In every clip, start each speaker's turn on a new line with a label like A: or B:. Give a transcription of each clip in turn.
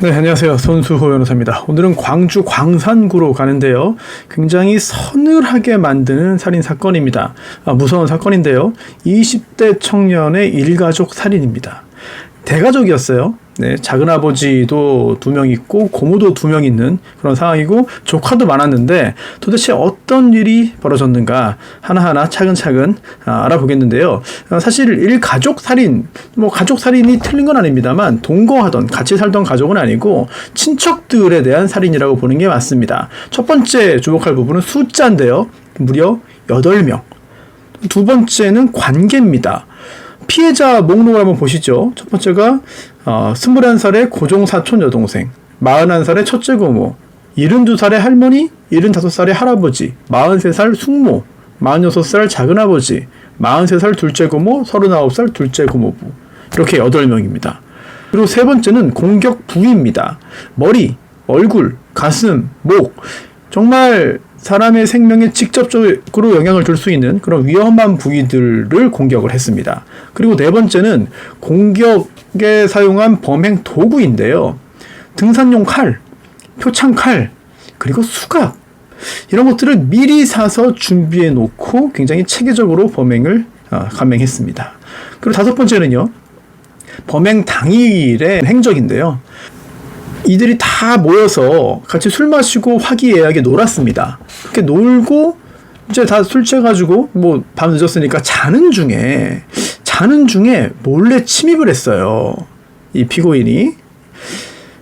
A: 네, 안녕하세요. 손수호 변호사입니다. 오늘은 광주 광산구로 가는데요. 굉장히 서늘하게 만드는 살인사건입니다. 무서운 사건인데요. 20대 청년의 일가족 살인입니다. 대가족이었어요. 네, 작은아버지도 2명 있고 고모도 2명 있는 그런 상황이고 조카도 많았는데 도대체 어떤 일이 벌어졌는가 하나하나 차근차근 알아보겠는데요. 사실 일가족 살인, 가족 살인이 틀린 건 아닙니다만 동거하던 같이 살던 가족은 아니고 친척들에 대한 살인이라고 보는 게 맞습니다. 첫 번째 주목할 부분은 숫자인데요. 무려 8명. 두 번째는 관계입니다. 피해자 목록을 한번 보시죠. 첫 번째가 21살의 고종사촌 여동생, 41살의 첫째 고모, 72살의 할머니, 75살의 할아버지, 43살 숙모, 46살 작은아버지, 43살 둘째 고모, 39살 둘째 고모부. 이렇게 8명입니다. 그리고 세 번째는 공격 부위입니다. 머리, 얼굴, 가슴, 목. 정말 사람의 생명에 직접적으로 영향을 줄 수 있는 그런 위험한 부위들을 공격을 했습니다. 그리고 네 번째는 공격에 사용한 범행 도구인데요. 등산용 칼, 표창칼, 그리고 수갑. 이런 것들을 미리 사서 준비해 놓고 굉장히 체계적으로 범행을 감행했습니다. 그리고 다섯 번째는요. 범행 당일의 행적인데요. 이들이 다 모여서 같이 술 마시고 화기애애하게 놀았습니다. 그렇게 놀고 이제 다 술 취해가지고 밤 늦었으니까 자는 중에 몰래 침입을 했어요. 이 피고인이.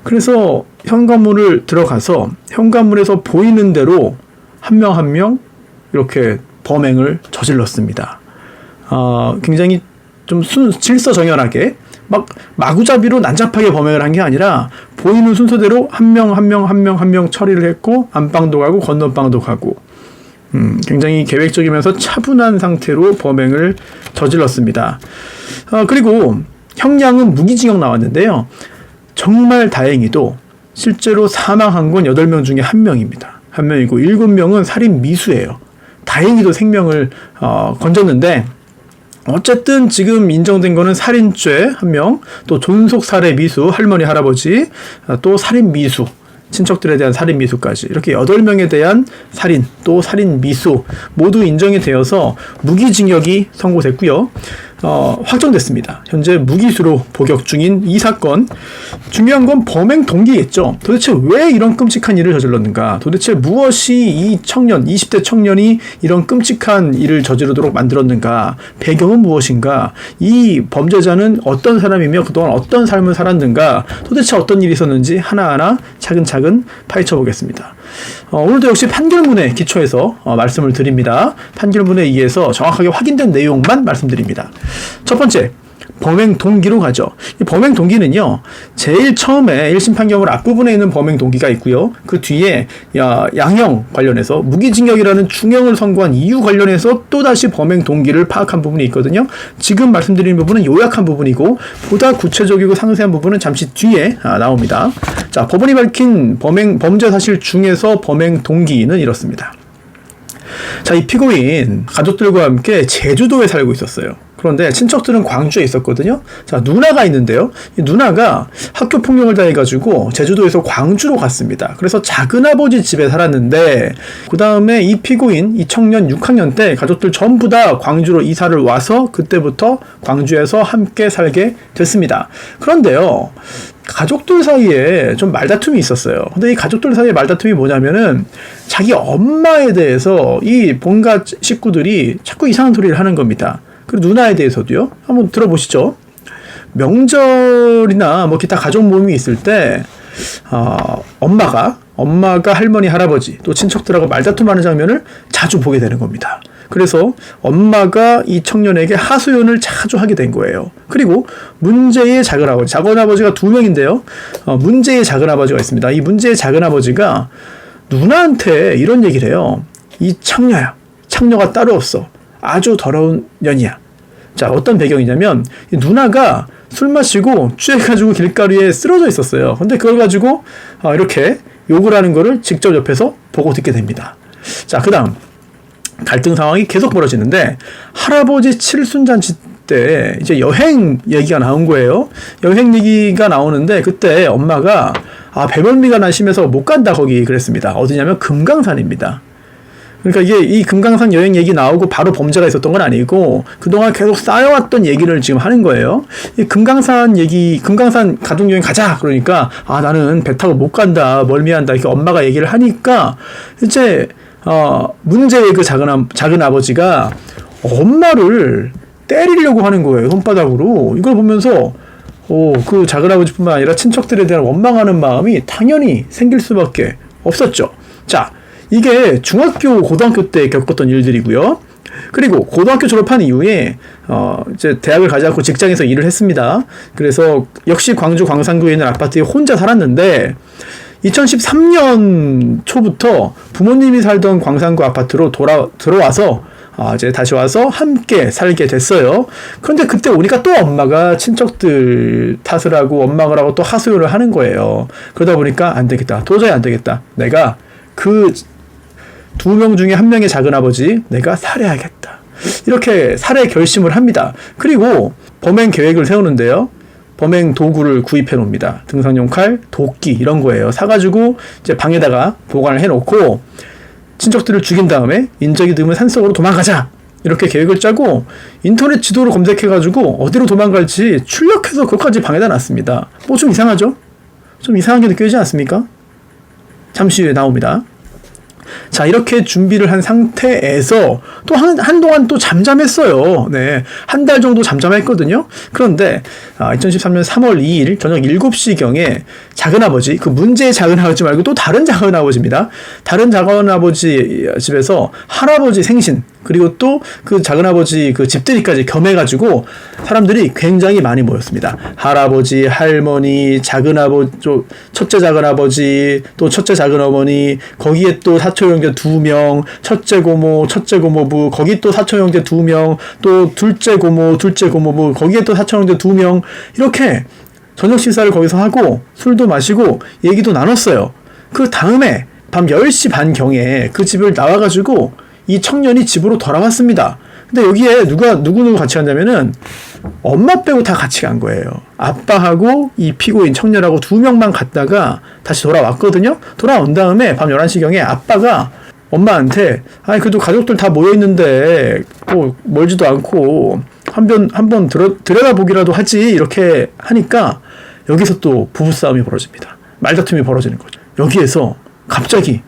A: 그래서 현관문을 들어가서 현관문에서 보이는 대로 한 명 한 명 이렇게 범행을 저질렀습니다. 굉장히 좀 질서정연하게 마구잡이로 난잡하게 범행을 한 게 아니라 보이는 순서대로 한 명 처리를 했고 안방도 가고 건너방도 가고 굉장히 계획적이면서 차분한 상태로 범행을 저질렀습니다. 그리고 형량은 무기징역 나왔는데요. 정말 다행히도 실제로 사망한 건 8명 중에 1명입니다. 1명이고 7명은 살인 미수예요. 다행히도 생명을 건졌는데 어쨌든 지금 인정된 거는 살인죄 1명, 또 존속 살해 미수, 할머니, 할아버지, 또 살인 미수, 친척들에 대한 살인 미수까지 이렇게 8명에 대한 살인, 또 살인 미수 모두 인정이 되어서 무기징역이 선고됐고요. 확정됐습니다. 현재 무기수로 복역 중인 이 사건. 중요한 건 범행 동기겠죠. 도대체 왜 이런 끔찍한 일을 저질렀는가? 도대체 무엇이 이 청년, 20대 청년이 이런 끔찍한 일을 저지르도록 만들었는가? 배경은 무엇인가? 이 범죄자는 어떤 사람이며 그동안 어떤 삶을 살았는가? 도대체 어떤 일이 있었는지 하나하나 차근차근 파헤쳐 보겠습니다. 오늘도 역시 판결문에 기초해서 말씀을 드립니다. 판결문에 의해서 정확하게 확인된 내용만 말씀드립니다. 첫 번째, 범행 동기로 가죠. 이 범행 동기는요, 제일 처음에 1심 판결문 앞부분에 있는 범행 동기가 있고요. 그 뒤에 양형 관련해서 무기징역이라는 중형을 선고한 이유 관련해서 또다시 범행 동기를 파악한 부분이 있거든요. 지금 말씀드리는 부분은 요약한 부분이고 보다 구체적이고 상세한 부분은 잠시 뒤에 나옵니다. 자, 법원이 밝힌 범죄 사실 중에서 범행 동기는 이렇습니다. 자, 이 피고인 가족들과 함께 제주도에 살고 있었어요. 그런데 친척들은 광주에 있었거든요. 자, 누나가 있는데요. 이 누나가 학교 폭력을 당해가지고 제주도에서 광주로 갔습니다. 그래서 작은아버지 집에 살았는데 그 다음에 이 피고인, 이 청년 6학년 때 가족들 전부 다 광주로 이사를 와서 그때부터 광주에서 함께 살게 됐습니다. 그런데요. 가족들 사이에 좀 말다툼이 있었어요. 근데 이 가족들 사이의 말다툼이 뭐냐면은 자기 엄마에 대해서 이 본가 식구들이 자꾸 이상한 소리를 하는 겁니다. 그리고 누나에 대해서도요. 한번 들어보시죠. 명절이나 기타 가족 모임이 있을 때 엄마가 할머니, 할아버지 또 친척들하고 말다툼하는 장면을 자주 보게 되는 겁니다. 그래서 엄마가 이 청년에게 하소연을 자주 하게 된 거예요. 그리고 문제의 작은아버지가 2명인데요. 문제의 작은아버지가 있습니다. 이 문제의 작은아버지가 누나한테 이런 얘기를 해요. 이 창녀가 따로 없어. 아주 더러운 년이야. 자, 어떤 배경이냐면 누나가 술 마시고 취해가지고 길가루에 쓰러져 있었어요. 근데 그걸 가지고 이렇게 욕을 하는 거를 직접 옆에서 보고 듣게 됩니다. 자, 그 다음 갈등 상황이 계속 벌어지는데 할아버지 칠순잔치 때 이제 여행 얘기가 나온 거예요. 여행 얘기가 나오는데 그때 엄마가 배멀미가 난 심해서 못 간다 거기 그랬습니다. 어디냐면 금강산입니다. 그러니까 이게 이 금강산 여행 얘기 나오고 바로 범죄가 있었던 건 아니고 그동안 계속 쌓여왔던 얘기를 지금 하는 거예요. 이 금강산 얘기, 금강산 가족여행 가자 그러니까 나는 배 타고 못 간다 멀미한다 이렇게 엄마가 얘기를 하니까 이제 문제의 그 작은 아버지가 엄마를 때리려고 하는 거예요. 손바닥으로. 이걸 보면서 그 작은 아버지뿐만 아니라 친척들에 대한 원망하는 마음이 당연히 생길 수밖에 없었죠. 자, 이게 중학교, 고등학교 때 겪었던 일들이고요. 그리고 고등학교 졸업한 이후에 이제 대학을 가지 않고 직장에서 일을 했습니다. 그래서 역시 광주 광산구에 있는 아파트에 혼자 살았는데 2013년 초부터 부모님이 살던 광산구 아파트로 들어와서 이제 다시 와서 함께 살게 됐어요. 그런데 그때 오니까 또 엄마가 친척들 탓을 하고 원망을 하고 또 하소연을 하는 거예요. 그러다 보니까 안 되겠다. 도저히 안 되겠다. 내가 그 2명 중에 1명의 작은아버지 내가 살해야겠다. 이렇게 살해 결심을 합니다. 그리고 범행 계획을 세우는데요. 범행 도구를 구입해 놓습니다. 등산용 칼, 도끼 이런 거예요. 사가지고 이제 방에다가 보관을 해놓고 친척들을 죽인 다음에 인적이 드문 산속으로 도망가자. 이렇게 계획을 짜고 인터넷 지도를 검색해가지고 어디로 도망갈지 출력해서 그것까지 방에다 놨습니다. 뭐 좀 이상하죠? 좀 이상하게 느껴지지 않습니까? 잠시 후에 나옵니다. 자, 이렇게 준비를 한 상태에서 또 한동안 또 잠잠했어요. 네. 한 달 정도 잠잠했거든요. 그런데 2013년 3월 2일 저녁 7시경에 작은아버지, 그 문제의 작은아버지 말고 또 다른 작은아버지입니다. 다른 작은아버지 집에서 할아버지 생신, 그리고 또 그 작은아버지 그 집들이까지 겸해가지고 사람들이 굉장히 많이 모였습니다. 할아버지, 할머니, 작은아버지, 첫째 작은아버지, 또 첫째 작은어머니, 거기에 또 사촌 형제 2명, 첫째 고모, 첫째 고모부, 거기 또 사촌 형제 2명, 또 둘째 고모, 둘째 고모부, 거기에 또 사촌 형제 2명, 이렇게 저녁 식사를 거기서 하고 술도 마시고 얘기도 나눴어요. 그 다음에 밤 10시 반경에 그 집을 나와가지고 이 청년이 집으로 돌아왔습니다. 근데 여기에 누구 같이 간다면은 엄마 빼고 다 같이 간 거예요. 아빠하고 이 피고인 청년하고 2명만 갔다가 다시 돌아왔거든요. 돌아온 다음에 밤 11시경에 아빠가 엄마한테 그래도 가족들 다 모여있는데 뭐 멀지도 않고 한번 들여다보기라도 하지 이렇게 하니까 여기서 또 부부싸움이 벌어집니다. 말다툼이 벌어지는 거죠. 여기에서 갑자기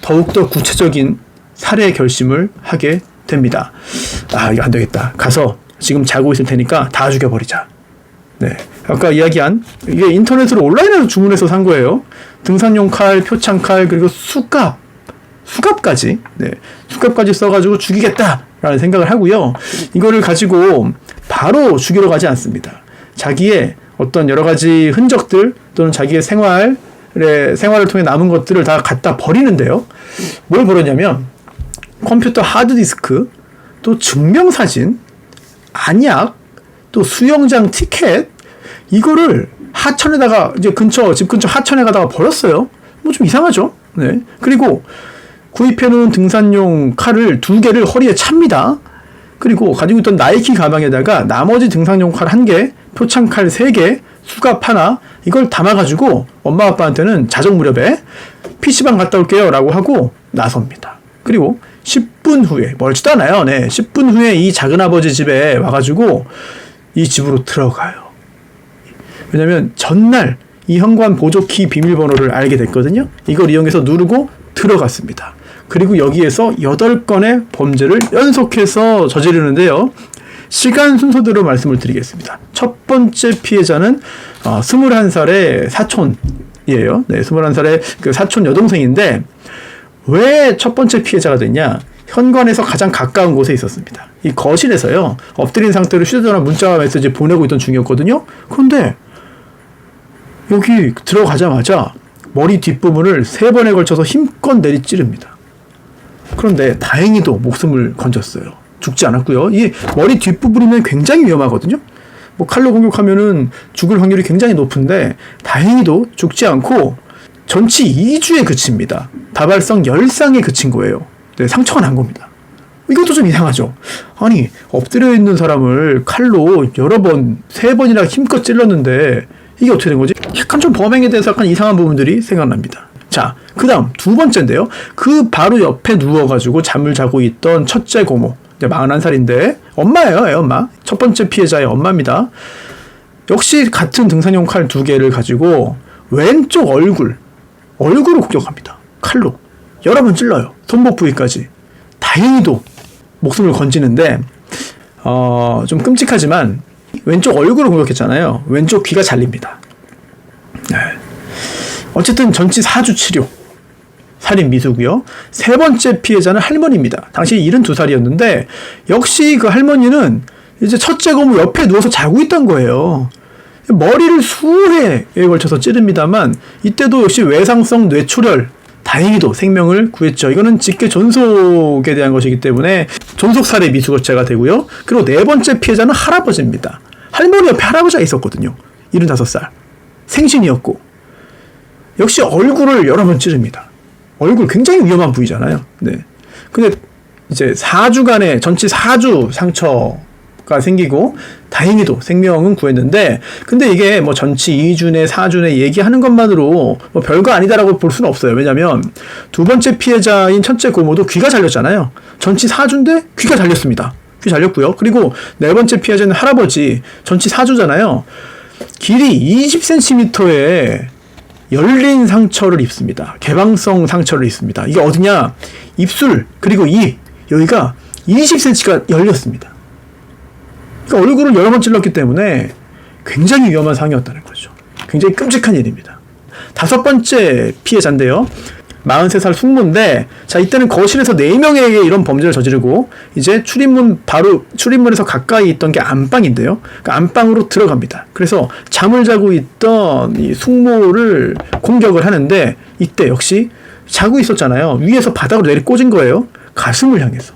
A: 더욱더 구체적인 살해 결심을 하게 됩니다. 이거 안 되겠다. 가서 지금 자고 있을 테니까 다 죽여버리자. 네. 아까 이야기한 이게 인터넷으로 온라인으로 주문해서 산 거예요. 등산용 칼, 표창칼, 그리고 수갑까지. 네. 수갑까지 써가지고 죽이겠다라는 생각을 하고요. 이거를 가지고 바로 죽이러 가지 않습니다. 자기의 어떤 여러 가지 흔적들 또는 자기의 생활을 통해 남은 것들을 다 갖다 버리는데요. 뭘 버렸냐면 컴퓨터 하드디스크, 또 증명사진, 안약, 또 수영장 티켓, 이거를 하천에다가 집 근처 하천에 가다가 버렸어요. 뭐 좀 이상하죠? 네. 그리고 구입해놓은 등산용 칼을 2개를 허리에 찹니다. 그리고 가지고 있던 나이키 가방에다가 나머지 등산용 칼 1개, 표창칼 3개, 수갑 하나, 이걸 담아가지고 엄마 아빠한테는 자정 무렵에 PC방 갔다 올게요 라고 하고 나섭니다. 그리고 10분 후에, 멀지도 않아요. 네. 10분 후에 이 작은아버지 집에 와가지고 이 집으로 들어가요. 왜냐면 전날 이 현관 보조키 비밀번호를 알게 됐거든요. 이걸 이용해서 누르고 들어갔습니다. 그리고 여기에서 8건의 범죄를 연속해서 저지르는데요. 시간 순서대로 말씀을 드리겠습니다. 첫 번째 피해자는 21살의 사촌이에요. 네, 21살의 그 사촌 여동생인데 왜 첫 번째 피해자가 됐냐? 현관에서 가장 가까운 곳에 있었습니다. 이 거실에서요. 엎드린 상태로 휴대전화 문자 메시지 보내고 있던 중이었거든요. 그런데 여기 들어가자마자 머리 뒷부분을 3번에 걸쳐서 힘껏 내리찌릅니다. 그런데 다행히도 목숨을 건졌어요. 죽지 않았고요. 이 머리 뒷부분이면 굉장히 위험하거든요. 뭐 칼로 공격하면은 죽을 확률이 굉장히 높은데 다행히도 죽지 않고 전치 2주에 그칩니다. 다발성 열상에 그친 거예요. 네, 상처가 난 겁니다. 이것도 좀 이상하죠. 아니 엎드려 있는 사람을 칼로 여러 번, 3번이나 힘껏 찔렀는데 이게 어떻게 된 거지? 약간 좀 범행에 대해서 약간 이상한 부분들이 생각납니다. 자, 그 다음 두 번째인데요. 그 바로 옆에 누워가지고 잠을 자고 있던 첫째 고모. 41살인데 엄마예요, 애 엄마. 첫 번째 피해자의 엄마입니다. 역시 같은 등산용 칼 2개를 가지고 왼쪽 얼굴을 공격합니다. 칼로. 여러 번 찔러요. 손목 부위까지. 다행히도 목숨을 건지는데 좀 끔찍하지만 왼쪽 얼굴을 공격했잖아요. 왼쪽 귀가 잘립니다. 네. 어쨌든 전치 4주 치료. 살인 미수고요. 세 번째 피해자는 할머니입니다. 당시 72살이었는데 역시 그 할머니는 이제 첫째 고모 옆에 누워서 자고 있던 거예요. 머리를 수회에 걸쳐서 찌릅니다만 이때도 역시 외상성 뇌출혈. 다행히도 생명을 구했죠. 이거는 직계 존속에 대한 것이기 때문에 존속살해 미수거죄가 되고요. 그리고 네 번째 피해자는 할아버지입니다. 할머니 옆에 할아버지가 있었거든요. 75살. 생신이었고. 역시 얼굴을 여러 번 찌릅니다. 얼굴 굉장히 위험한 부위잖아요. 네. 근데 이제 4주간의 전치 4주 상처가 생기고 다행히도 생명은 구했는데 근데 이게 뭐 전치 2주 내 4주 내 얘기하는 것만으로 뭐 별거 아니다라고 볼 수는 없어요. 왜냐면 두 번째 피해자인 첫째 고모도 귀가 잘렸잖아요. 전치 4주인데 귀가 잘렸습니다. 귀 잘렸고요. 그리고 네 번째 피해자는 할아버지 전치 4주잖아요. 길이 20cm의 열린 상처를 입습니다. 개방성 상처를 입습니다. 이게 어디냐? 입술 그리고 입 여기가 20cm가 열렸습니다. 그러니까 얼굴을 여러 번 찔렀기 때문에 굉장히 위험한 상황이었다는 거죠. 굉장히 끔찍한 일입니다. 다섯 번째 피해자인데요. 43살 숙모인데 자 이때는 거실에서 4명에게 이런 범죄를 저지르고 이제 출입문에서 가까이 있던 게 안방인데요. 그러니까 안방으로 들어갑니다. 그래서 잠을 자고 있던 이 숙모를 공격을 하는데 이때 역시 자고 있었잖아요. 위에서 바닥으로 내리 꽂은 거예요. 가슴을 향해서.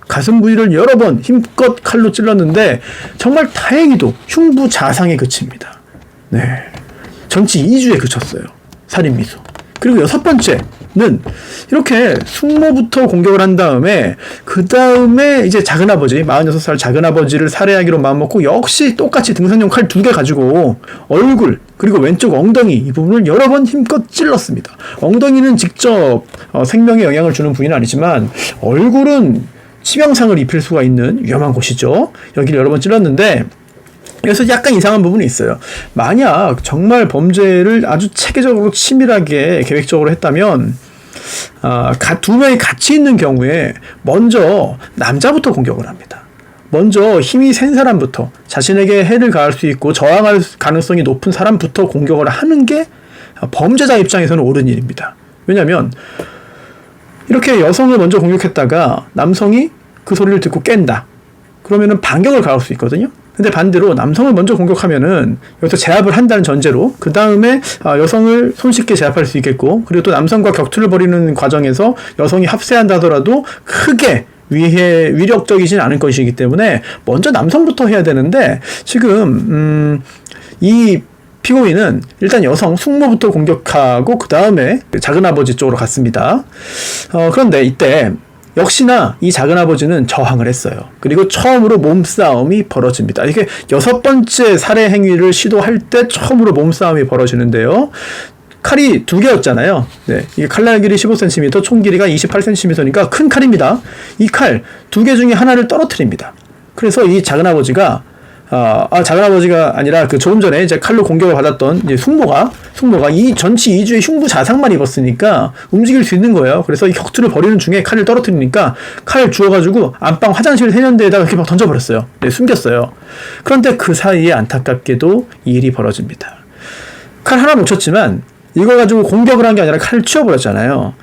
A: 가슴 부위를 여러 번 힘껏 칼로 찔렀는데 정말 다행히도 흉부 자상에 그칩니다. 네, 전치 2주에 그쳤어요. 살인 미수. 그리고 여섯 번째는 이렇게 숙모부터 공격을 한 다음에 그 다음에 이제 작은아버지 46살 작은아버지를 살해하기로 마음먹고 역시 똑같이 등산용 칼 2개 가지고 얼굴 그리고 왼쪽 엉덩이 이 부분을 여러 번 힘껏 찔렀습니다. 엉덩이는 직접 생명에 영향을 주는 부위는 아니지만 얼굴은 치명상을 입힐 수가 있는 위험한 곳이죠. 여기를 여러 번 찔렀는데 그래서 약간 이상한 부분이 있어요. 만약 정말 범죄를 아주 체계적으로 치밀하게 계획적으로 했다면 두 명이 같이 있는 경우에 먼저 남자부터 공격을 합니다. 먼저 힘이 센 사람부터 자신에게 해를 가할 수 있고 저항할 가능성이 높은 사람부터 공격을 하는 게 범죄자 입장에서는 옳은 일입니다. 왜냐하면 이렇게 여성을 먼저 공격했다가 남성이 그 소리를 듣고 깬다. 그러면은 반격을 가할 수 있거든요. 근데 반대로 남성을 먼저 공격하면은 여기서 제압을 한다는 전제로 그 다음에 여성을 손쉽게 제압할 수 있겠고 그리고 또 남성과 격투를 벌이는 과정에서 여성이 합세한다 하더라도 크게 위력적이진 않을 것이기 때문에 먼저 남성부터 해야 되는데 지금 이 피고인은 일단 여성 숙모부터 공격하고 그 다음에 작은아버지 쪽으로 갔습니다. 그런데 이때 역시나 이 작은아버지는 저항을 했어요. 그리고 처음으로 몸싸움이 벌어집니다. 이게 여섯 번째 살해 행위를 시도할 때 처음으로 몸싸움이 벌어지는데요. 칼이 2개였잖아요. 네, 이게 칼날 길이 15cm, 총 길이가 28cm니까 큰 칼입니다. 이 칼 2개 중에 하나를 떨어뜨립니다. 그래서 이 작은아버지가 작은아버지가 아니라 그 조금 전에 이제 칼로 공격을 받았던 이제 숙모가 이 전치 2주에 흉부 자상만 입었으니까 움직일 수 있는 거예요. 그래서 이 격투를 벌이는 중에 칼을 떨어뜨리니까 칼을 주워가지고 안방 화장실 세면대에다가 이렇게 막 던져버렸어요. 네, 숨겼어요. 그런데 그 사이에 안타깝게도 이 일이 벌어집니다. 칼 하나 놓쳤지만 이걸 가지고 공격을 한 게 아니라 칼을 치워버렸잖아요.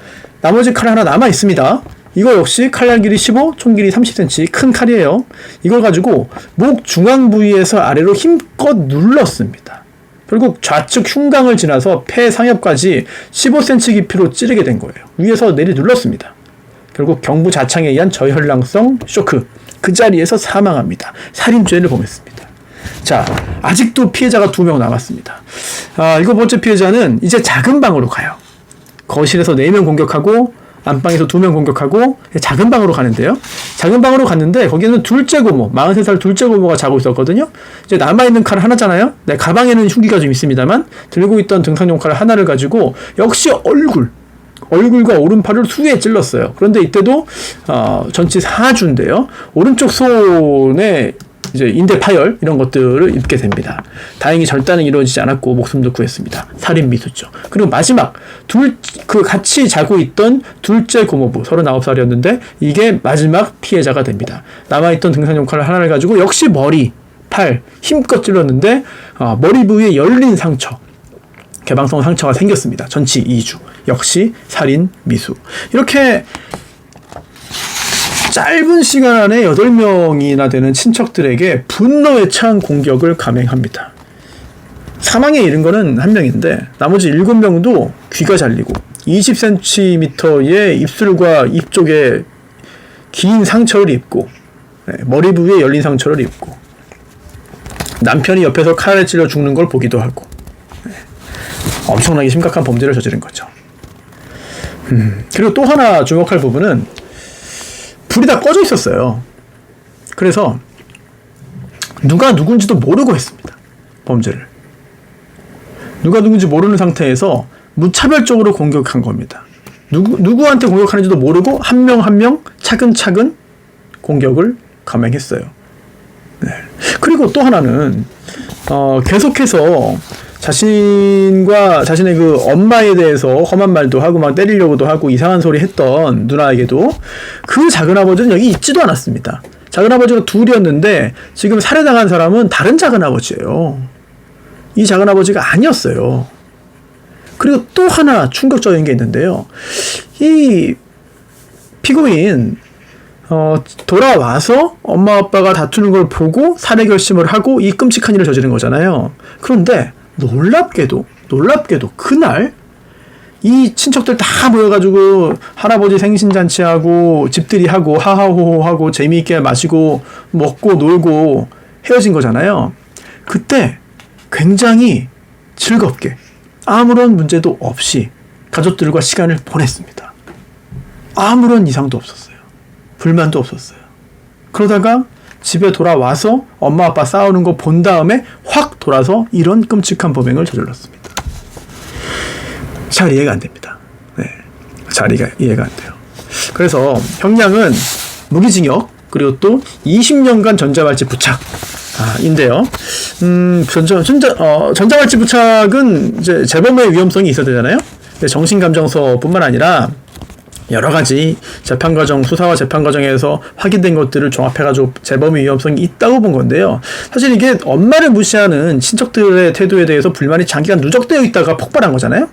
A: 나머지 칼 하나 남아 있습니다. 이거 역시 칼날 길이 15, 총 길이 30cm 큰 칼이에요. 이걸 가지고 목 중앙 부위에서 아래로 힘껏 눌렀습니다. 결국 좌측 흉곽을 지나서 폐 상엽까지 15cm 깊이로 찌르게 된 거예요. 위에서 내리 눌렀습니다. 결국 경부 자창에 의한 저혈량성 쇼크. 그 자리에서 사망합니다. 살인죄를 범했습니다. 자, 아직도 피해자가 2명 남았습니다. 일곱 번째 피해자는 이제 작은 방으로 가요. 거실에서 4명 공격하고 안방에서 2명 공격하고 작은 방으로 가는데요. 작은 방으로 갔는데 거기는 둘째 고모, 43살 둘째 고모가 자고 있었거든요. 이제 남아있는 칼 하나잖아요. 네, 가방에는 흉기가 좀 있습니다만 들고 있던 등산용 칼 하나를 가지고 역시 얼굴과 오른팔을 수에 찔렀어요. 그런데 이때도 전치 4주인데요. 오른쪽 손에 이제 인대 파열 이런 것들을 입게 됩니다. 다행히 절단은 이루어지지 않았고 목숨도 구했습니다. 살인 미수죠. 그리고 마지막 같이 자고 있던 둘째 고모부 39살이었는데 이게 마지막 피해자가 됩니다. 남아있던 등산용 칼 하나를 가지고 역시 머리, 팔 힘껏 찔렀는데 머리 부위에 열린 상처, 개방성 상처가 생겼습니다. 전치 2주. 역시 살인 미수. 이렇게 짧은 시간 안에 8명이나 되는 친척들에게 분노에 찬 공격을 감행합니다. 사망에 이른 거는 1명인데 나머지 7명도 귀가 잘리고 20cm의 입술과 입 쪽에 긴 상처를 입고 머리 부위에 열린 상처를 입고 남편이 옆에서 칼에 찔려 죽는 걸 보기도 하고 엄청나게 심각한 범죄를 저지른 거죠. 그리고 또 하나 주목할 부분은 불이 다 꺼져 있었어요. 그래서 누가 누군지도 모르고 했습니다. 범죄를. 누가 누군지 모르는 상태에서 무차별적으로 공격한 겁니다. 누구한테 공격하는지도 모르고 한 명 한 명 차근차근 공격을 감행했어요. 네. 그리고 또 하나는 계속해서 자신과 자신의 그 엄마에 대해서 험한 말도 하고 막 때리려고도 하고 이상한 소리 했던 누나에게도 그 작은아버지는 여기 있지도 않았습니다. 작은아버지가 둘이었는데 지금 살해당한 사람은 다른 작은아버지예요. 이 작은아버지가 아니었어요. 그리고 또 하나 충격적인 게 있는데요. 이 피고인 돌아와서 엄마 아빠가 다투는 걸 보고 살해 결심을 하고 이 끔찍한 일을 저지른 거잖아요. 그런데 놀랍게도 그날 이 친척들 다 모여가지고 할아버지 생신잔치하고 집들이 하고 하하호호하고 재미있게 마시고 먹고 놀고 헤어진 거잖아요. 그때 굉장히 즐겁게 아무런 문제도 없이 가족들과 시간을 보냈습니다. 아무런 이상도 없었어요. 불만도 없었어요. 그러다가 집에 돌아와서 엄마 아빠 싸우는 거 본 다음에 확 돌아서 이런 끔찍한 범행을 저질렀습니다. 잘 이해가 안 됩니다. 네, 잘 이해가 안 돼요. 그래서 형량은 무기징역 그리고 또 20년간 전자발찌 부착인데요. 전자발찌 부착은 이제 재범의 위험성이 있어야 되잖아요. 정신감정서뿐만 아니라 여러 가지 재판 과정, 수사와 재판 과정에서 확인된 것들을 종합해가지고 재범의 위험성이 있다고 본 건데요. 사실 이게 엄마를 무시하는 친척들의 태도에 대해서 불만이 장기간 누적되어 있다가 폭발한 거잖아요.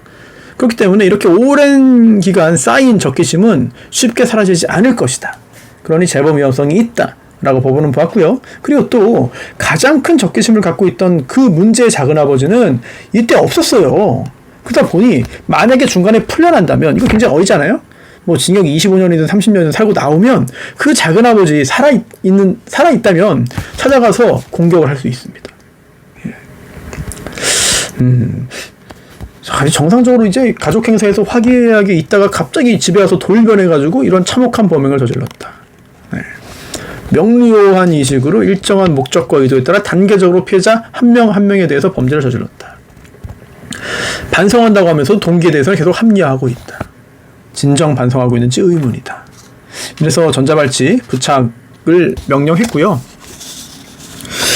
A: 그렇기 때문에 이렇게 오랜 기간 쌓인 적개심은 쉽게 사라지지 않을 것이다. 그러니 재범 위험성이 있다라고 법원은 보았고요. 그리고 또 가장 큰 적개심을 갖고 있던 그 문제의 작은아버지는 이때 없었어요. 그러다 보니 만약에 중간에 풀려난다면 이거 굉장히 어리잖아요. 뭐 징역 25년이든 30년이든 살고 나오면 그 작은아버지 살아있다면 찾아가서 공격을 할 수 있습니다. 아니 정상적으로 이제 가족 행사에서 화기애애하게 있다가 갑자기 집에 와서 돌변해가지고 이런 참혹한 범행을 저질렀다. 네. 명료한 이식으로 일정한 목적과 의도에 따라 단계적으로 피해자 한 명 한 명에 대해서 범죄를 저질렀다. 반성한다고 하면서 동기에 대해서는 계속 합리화하고 있다. 진정 반성하고 있는지 의문이다. 그래서 전자발찌 부착을 명령했고요.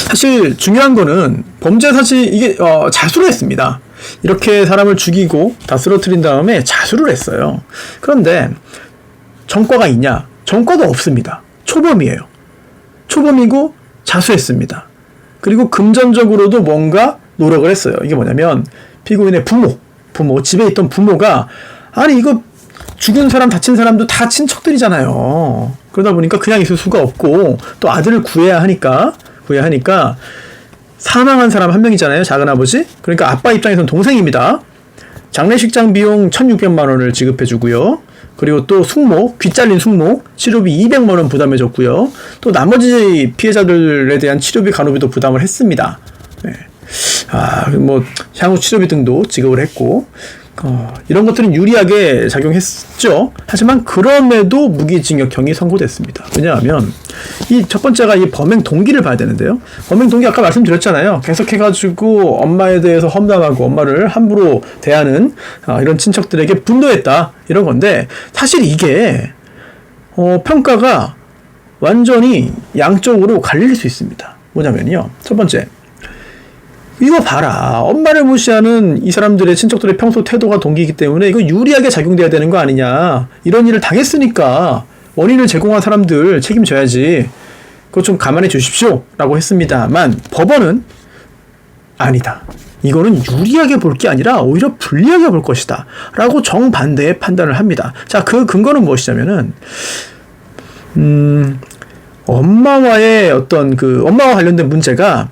A: 사실 중요한 거는 범죄 사실 이게 자수를 했습니다. 이렇게 사람을 죽이고 다 쓰러뜨린 다음에 자수를 했어요. 그런데 전과가 있냐? 전과도 없습니다. 초범이에요. 초범이고 자수했습니다. 그리고 금전적으로도 뭔가 노력을 했어요. 이게 뭐냐면 피고인의 부모 집에 있던 부모가 아니 이거 죽은 사람 다친 사람도 다 친척들이잖아요. 그러다 보니까 그냥 있을 수가 없고 또 아들을 구해야 하니까 사망한 사람 한 명이잖아요. 작은아버지. 그러니까 아빠 입장에서는 동생입니다. 장례식장 비용 1,600만 원을 지급해 주고요. 그리고 또 숙모, 귀 잘린 숙모 치료비 200만 원 부담해 줬고요. 또 나머지 피해자들에 대한 치료비 간호비도 부담을 했습니다. 네. 뭐 향후 치료비 등도 지급을 했고 이런 것들은 유리하게 작용했죠. 하지만 그럼에도 무기징역형이 선고됐습니다. 왜냐하면 이 첫 번째가 이 범행 동기를 봐야 되는데요. 범행 동기 아까 말씀드렸잖아요. 계속해가지고 엄마에 대해서 험담하고 엄마를 함부로 대하는 이런 친척들에게 분노했다, 이런 건데, 사실 이게 평가가 완전히 양쪽으로 갈릴 수 있습니다. 뭐냐면요, 첫 번째, 이거 봐라, 엄마를 무시하는 이 사람들의 친척들의 평소 태도가 동기이기 때문에 이거 유리하게 작용돼야 되는 거 아니냐, 이런 일을 당했으니까 원인을 제공한 사람들 책임져야지, 그거 좀 감안해 주십시오 라고 했습니다만, 법원은 아니다, 이거는 유리하게 볼 게 아니라 오히려 불리하게 볼 것이다 라고 정반대의 판단을 합니다. 자, 그 근거는 무엇이냐면은 엄마와의 어떤 엄마와 관련된 문제가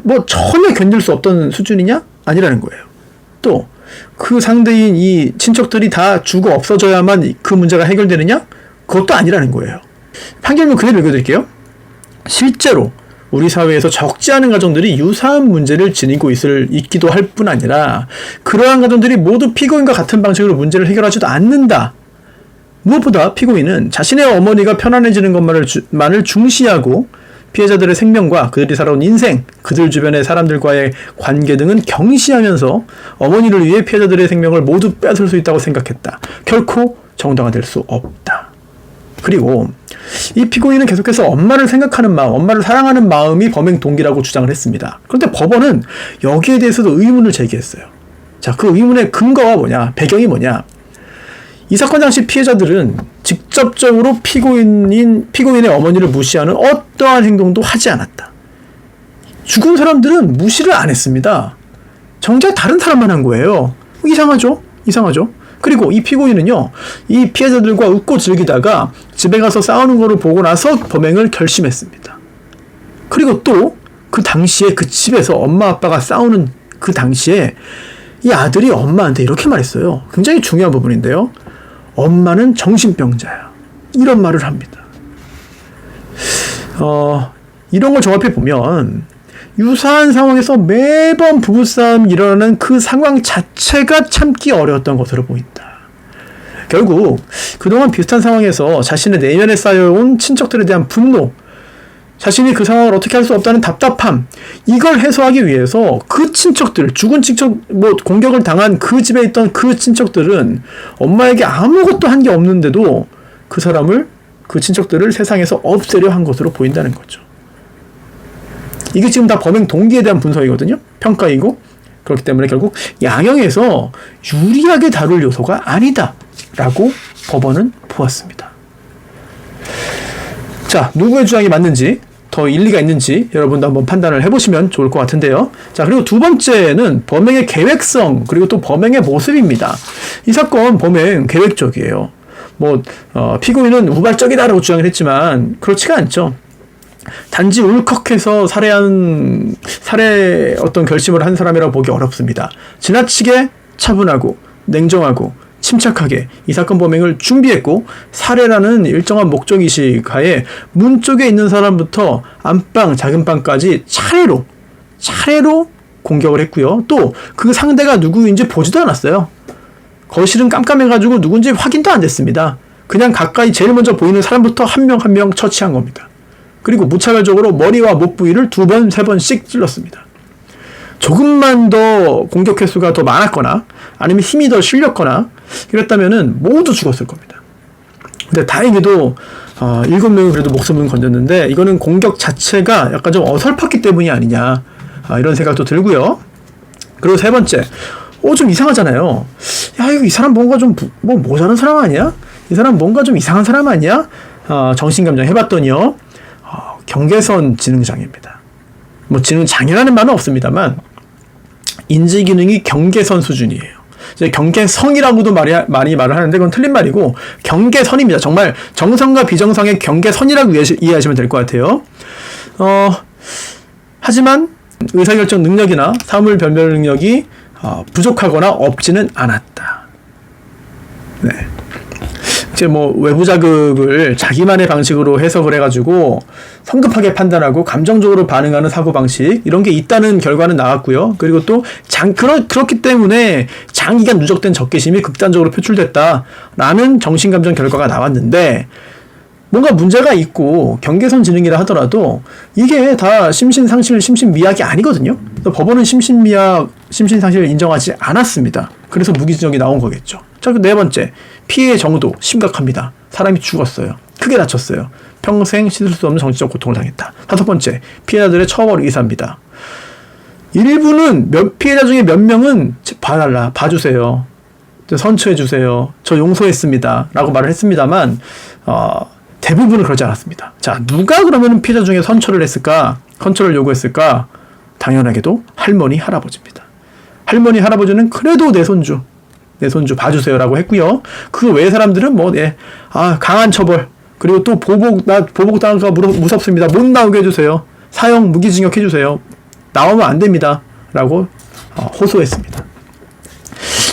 A: 뭐 전혀 견딜 수 없던 수준이냐? 아니라는 거예요. 또 그 상대인 이 친척들이 다 죽어 없어져야만 그 문제가 해결되느냐? 그것도 아니라는 거예요. 판결문 그대로 읽어드릴게요. 실제로 우리 사회에서 적지 않은 가정들이 유사한 문제를 지니고 있기도 할 뿐 아니라 그러한 가정들이 모두 피고인과 같은 방식으로 문제를 해결하지도 않는다. 무엇보다 피고인은 자신의 어머니가 편안해지는 것만을 중시하고 피해자들의 생명과 그들이 살아온 인생, 그들 주변의 사람들과의 관계 등은 경시하면서 어머니를 위해 피해자들의 생명을 모두 뺏을 수 있다고 생각했다. 결코 정당화될 수 없다. 그리고 이 피고인은 계속해서 엄마를 생각하는 마음, 엄마를 사랑하는 마음이 범행 동기라고 주장을 했습니다. 그런데 법원은 여기에 대해서도 의문을 제기했어요. 자, 그 의문의 근거가 뭐냐, 배경이 뭐냐. 이 사건 당시 피해자들은 직접적으로 피고인의 어머니를 무시하는 어떠한 행동도 하지 않았다. 죽은 사람들은 무시를 안 했습니다. 정작 다른 사람만 한 거예요. 이상하죠? 그리고 이 피고인은요, 이 피해자들과 웃고 즐기다가 집에 가서 싸우는 거를 보고 나서 범행을 결심했습니다. 그리고 또 그 당시에 그 집에서 엄마 아빠가 싸우는 그 당시에 이 아들이 엄마한테 이렇게 말했어요. 굉장히 중요한 부분인데요. 엄마는 정신병자야, 이런 말을 합니다. 이런 걸 종합해 보면 유사한 상황에서 매번 부부싸움이 일어나는 그 상황 자체가 참기 어려웠던 것으로 보인다. 결국 그동안 비슷한 상황에서 자신의 내면에 쌓여온 친척들에 대한 분노, 자신이 그 상황을 어떻게 할 수 없다는 답답함, 이걸 해소하기 위해서 그 친척들, 죽은 친척, 공격을 당한 그 집에 있던 그 친척들은 엄마에게 아무것도 한 게 없는데도 그 친척들을 세상에서 없애려 한 것으로 보인다는 거죠. 이게 지금 다 범행 동기에 대한 분석이거든요. 평가이고. 그렇기 때문에 결국 양형에서 유리하게 다룰 요소가 아니다 라고 법원은 보았습니다. 자, 누구의 주장이 맞는지, 더 일리가 있는지 여러분도 한번 판단을 해보시면 좋을 것 같은데요. 자, 그리고 두 번째는 범행의 계획성, 그리고 또 범행의 모습입니다. 이 사건 범행 계획적이에요. 피고인은 우발적이다라고 주장을 했지만 그렇지가 않죠. 단지 울컥해서 살해 어떤 결심을 한 사람이라고 보기 어렵습니다. 지나치게 차분하고 냉정하고 침착하게 이 사건 범행을 준비했고, 살해라는 일정한 목적의식 하에 문 쪽에 있는 사람부터 안방, 작은 방까지 차례로 공격을 했고요. 또 그 상대가 누구인지 보지도 않았어요. 거실은 깜깜해가지고 누군지 확인도 안 됐습니다. 그냥 가까이 제일 먼저 보이는 사람부터 한 명 한 명 처치한 겁니다. 그리고 무차별적으로 머리와 목 부위를 2번, 3번씩 찔렀습니다. 조금만 더 공격 횟수가 더 많았거나 아니면 힘이 더 실렸거나 이랬다면은 모두 죽었을 겁니다. 근데 다행히도 7명이 그래도 목숨은 건졌는데, 이거는 공격 자체가 약간 좀 어설펐기 때문이 아니냐, 이런 생각도 들고요. 그리고 세 번째, 좀 이상하잖아요. 야, 이 사람 뭔가 좀 모자란 사람 아니야? 이 사람 뭔가 좀 이상한 사람 아니야? 정신감정 해봤더니요, 경계선 지능장애입니다. 지능 장애라는 말은 없습니다만 인지 기능이 경계선 수준이에요. 이제 경계성이라고도 많이 말을 하는데 그건 틀린 말이고 경계선입니다. 정말 정상과 비정상의 경계선이라고 이해하시면 될 것 같아요. 하지만 의사결정 능력이나 사물 변별 능력이 부족하거나 없지는 않았다. 네. 이제 뭐 외부 자극을 자기만의 방식으로 해석을 해가지고 성급하게 판단하고 감정적으로 반응하는 사고방식, 이런 게 있다는 결과는 나왔고요. 그리고 또 그렇기 때문에 장기간 누적된 적개심이 극단적으로 표출됐다라는 정신감정 결과가 나왔는데, 뭔가 문제가 있고 경계선 지능이라 하더라도 이게 다 심신상실, 심신미약이 아니거든요. 법원은 심신미약, 심신상실을 인정하지 않았습니다. 그래서 무기징역이 나온 거겠죠. 자, 네 번째, 피해의 정도 심각합니다. 사람이 죽었어요. 크게 다쳤어요. 평생 씻을 수 없는 정신적 고통을 당했다. 다섯 번째, 피해자들의 처벌 의사입니다. 일부는 피해자 중에 몇 명은 봐주세요, 선처해주세요, 저 용서했습니다 라고 말을 했습니다만 대부분은 그러지 않았습니다. 자, 누가 그러면 피해자 중에 선처를 했을까? 선처를 요구했을까? 당연하게도 할머니, 할아버지입니다. 할머니, 할아버지는 그래도 내 손주 봐주세요라고 했고요. 그 외의 사람들은 강한 처벌, 그리고 또 보복 당할까 무섭습니다. 못 나오게 해주세요. 사형 무기징역 해주세요. 나오면 안 됩니다. 라고 호소했습니다.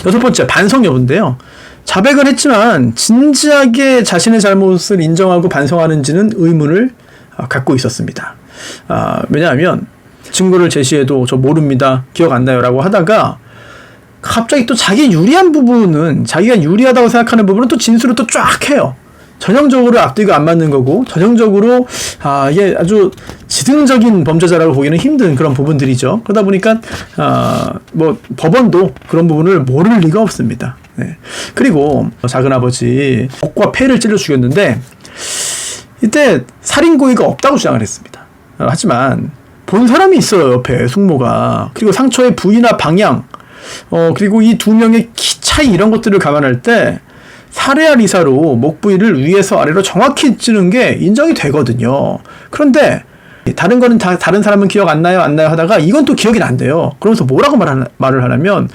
A: 여섯 번째, 반성 여부인데요. 자백을 했지만 진지하게 자신의 잘못을 인정하고 반성하는지는 의문을 갖고 있었습니다. 왜냐하면 증거를 제시해도 저 모릅니다, 기억 안 나요 라고 하다가 갑자기 또 자기 유리한 부분은, 자기가 유리하다고 생각하는 부분은 또 진술을 또 쫙 해요. 전형적으로 앞뒤가 안 맞는 거고, 전형적으로 이게 아주 지능적인 범죄자라고 보기는 힘든 그런 부분들이죠. 그러다 보니까 법원도 그런 부분을 모를 리가 없습니다. 네. 그리고 작은아버지 목과 폐를 찔러 죽였는데 이때 살인 고의가 없다고 주장을 했습니다. 하지만 본 사람이 있어요, 옆에 숙모가. 그리고 상처의 부위나 방향, 그리고 이 두 명의 키 차이, 이런 것들을 감안할 때 살해할 의사로 목 부위를 위에서 아래로 정확히 찌는 게 인정이 되거든요. 그런데 다른 거는 다른 사람은 기억 안 나요 하다가 이건 또 기억이 난대요. 그러면서 뭐라고 말을 하냐면,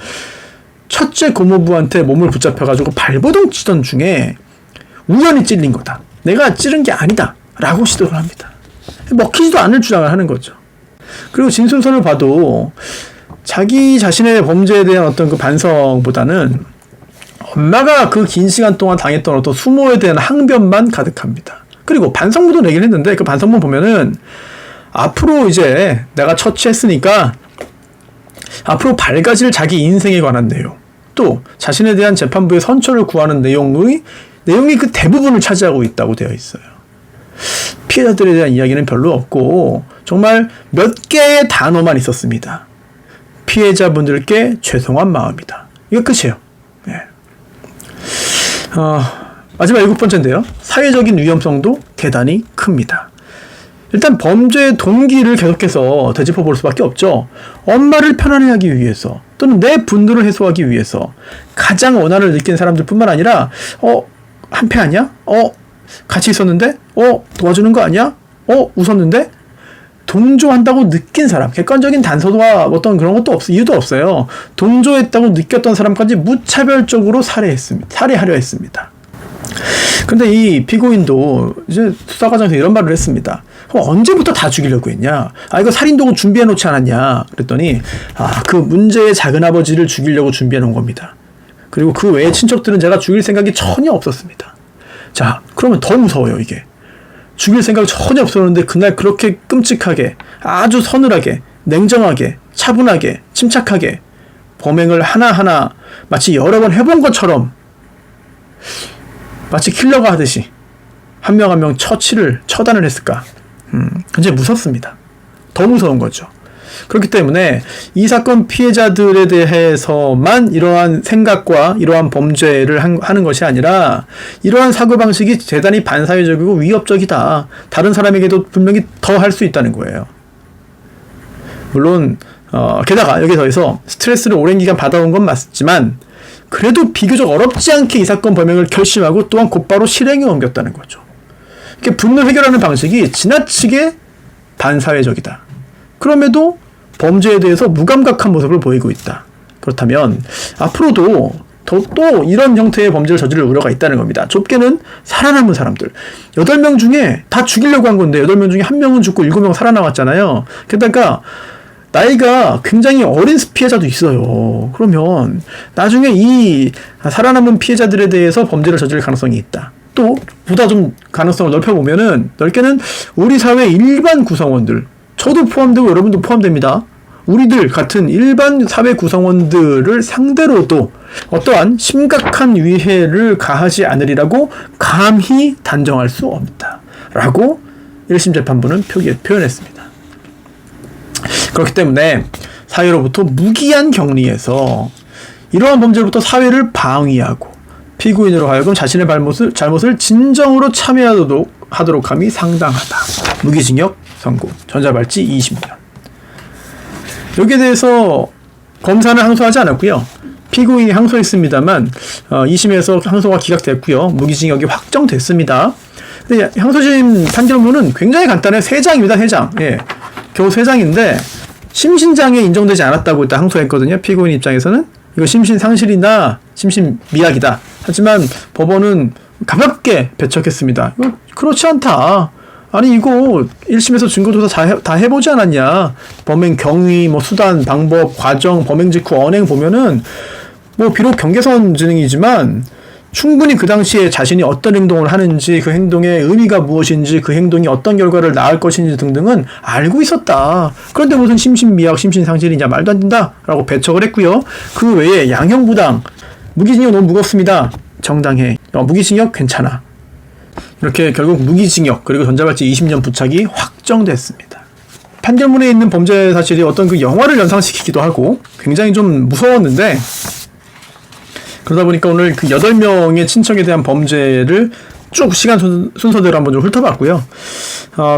A: 첫째 고모부한테 몸을 붙잡혀가지고 발버둥 치던 중에 우연히 찔린 거다, 내가 찌른 게 아니다 라고 시도를 합니다. 먹히지도 않을 주장을 하는 거죠. 그리고 진술서를 봐도 자기 자신의 범죄에 대한 어떤 그 반성보다는 엄마가 그 긴 시간 동안 당했던 어떤 수모에 대한 항변만 가득합니다. 그리고 반성문도 내긴 했는데 그 반성문 보면은 앞으로 이제 내가 처치했으니까 앞으로 밝아질 자기 인생에 관한 내용, 또 자신에 대한 재판부의 선처를 구하는 내용이 그 대부분을 차지하고 있다고 되어 있어요. 피해자들에 대한 이야기는 별로 없고 정말 몇 개의 단어만 있었습니다. 피해자분들께 죄송한 마음이다. 이거 끝이에요. 네. 마지막 7번째인데요. 사회적인 위험성도 대단히 큽니다. 일단 범죄의 동기를 계속해서 되짚어 볼 수밖에 없죠. 엄마를 편안해하기 위해서, 또는 내 분노를 해소하기 위해서 가장 원한을 느낀 사람들 뿐만 아니라 한패 아니야? 같이 있었는데? 도와주는 거 아니야? 웃었는데? 동조한다고 느낀 사람, 객관적인 단서와 어떤 그런 것도 이유도 없어요. 동조했다고 느꼈던 사람까지 무차별적으로 살해하려 했습니다. 근데 이 피고인도 이제 수사 과정에서 이런 말을 했습니다. 그럼 언제부터 다 죽이려고 했냐? 이거 살인도구 준비해 놓지 않았냐? 그랬더니 그 문제의 작은아버지를 죽이려고 준비해 놓은 겁니다. 그리고 그 외의 친척들은 제가 죽일 생각이 전혀 없었습니다. 자, 그러면 더 무서워요, 이게. 죽일 생각이 전혀 없었는데 그날 그렇게 끔찍하게, 아주 서늘하게, 냉정하게, 차분하게, 침착하게 범행을 하나하나 마치 여러 번 해본 것처럼, 마치 킬러가 하듯이 한 명 한 명 처단을 했을까? 굉장히 무섭습니다. 더 무서운 거죠. 그렇기 때문에 이 사건 피해자들에 대해서만 이러한 생각과 이러한 범죄를 하는 것이 아니라 이러한 사고방식이 대단히 반사회적이고 위협적이다. 다른 사람에게도 분명히 더 할 수 있다는 거예요. 물론 게다가 여기에 더해서 스트레스를 오랜 기간 받아온 건 맞지만 그래도 비교적 어렵지 않게 이 사건 범행을 결심하고 또한 곧바로 실행에 옮겼다는 거죠. 이렇게 분노 해결하는 방식이 지나치게 반사회적이다. 그럼에도 범죄에 대해서 무감각한 모습을 보이고 있다. 그렇다면 앞으로도 또 이런 형태의 범죄를 저지를 우려가 있다는 겁니다. 좁게는 살아남은 사람들. 8명 중에 다 죽이려고 한 건데 8명 중에 1명은 죽고 7명 살아남았잖아요. 게다가 나이가 굉장히 어린 피해자도 있어요. 그러면 나중에 이 살아남은 피해자들에 대해서 범죄를 저지를 가능성이 있다. 또 보다 좀 가능성을 넓혀보면은 넓게는 우리 사회 일반 구성원들, 저도 포함되고 여러분도 포함됩니다. 우리들 같은 일반 사회 구성원들을 상대로도 어떠한 심각한 위해를 가하지 않으리라고 감히 단정할 수 없다 라고 1심 재판부는 표현했습니다. 그렇기 때문에 사회로부터 무기한 격리에서 이러한 범죄로부터 사회를 방위하고 피고인으로 하여금 자신의 잘못을 진정으로 참여하도록 함이 상당하다. 무기징역 선고, 전자발찌 20년. 여기에 대해서 검사는 항소하지 않았고요. 피고인이 항소했습니다만 2심에서 항소가 기각됐고요. 무기징역이 확정됐습니다. 근데 항소심 판결문은 굉장히 간단해요. 3장입니다. 3장. 예. 겨우 3장인데 심신장애 인정되지 않았다고 일단 항소했거든요. 피고인 입장에서는 이거 심신상실이나 심신미약이다. 하지만 법원은 가볍게 배척했습니다. 이거 그렇지 않다. 아니 이거 1심에서 증거조사 다 해보지 않았냐. 범행 경위, 수단, 방법, 과정, 범행 직후 언행 보면은 비록 경계선 지능이지만 충분히 그 당시에 자신이 어떤 행동을 하는지, 그 행동의 의미가 무엇인지, 그 행동이 어떤 결과를 낳을 것인지 등등은 알고 있었다. 그런데 무슨 심신미약, 심신상실이냐, 말도 안 된다 라고 배척을 했고요. 그 외에 양형부당, 무기징역 너무 무겁습니다. 정당해. 무기징역 괜찮아. 이렇게 결국 무기징역 그리고 전자발찌 20년 부착이 확정됐습니다. 판결문에 있는 범죄 사실이 어떤 그 영화를 연상시키기도 하고 굉장히 좀 무서웠는데, 그러다 보니까 오늘 그 8명의 친척에 대한 범죄를 쭉 시간 순서대로 한번 좀 훑어봤고요.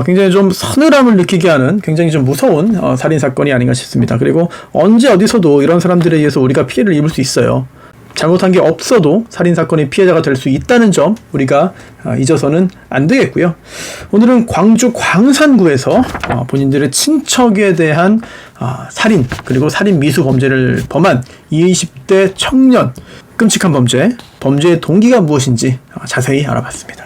A: 굉장히 좀 서늘함을 느끼게 하는 굉장히 좀 무서운 살인사건이 아닌가 싶습니다. 그리고 언제 어디서도 이런 사람들에 의해서 우리가 피해를 입을 수 있어요. 잘못한 게 없어도 살인사건의 피해자가 될 수 있다는 점 우리가 잊어서는 안 되겠고요. 오늘은 광주 광산구에서 본인들의 친척에 대한 살인 그리고 살인 미수 범죄를 범한 20대 청년 끔찍한 범죄의 동기가 무엇인지 자세히 알아봤습니다.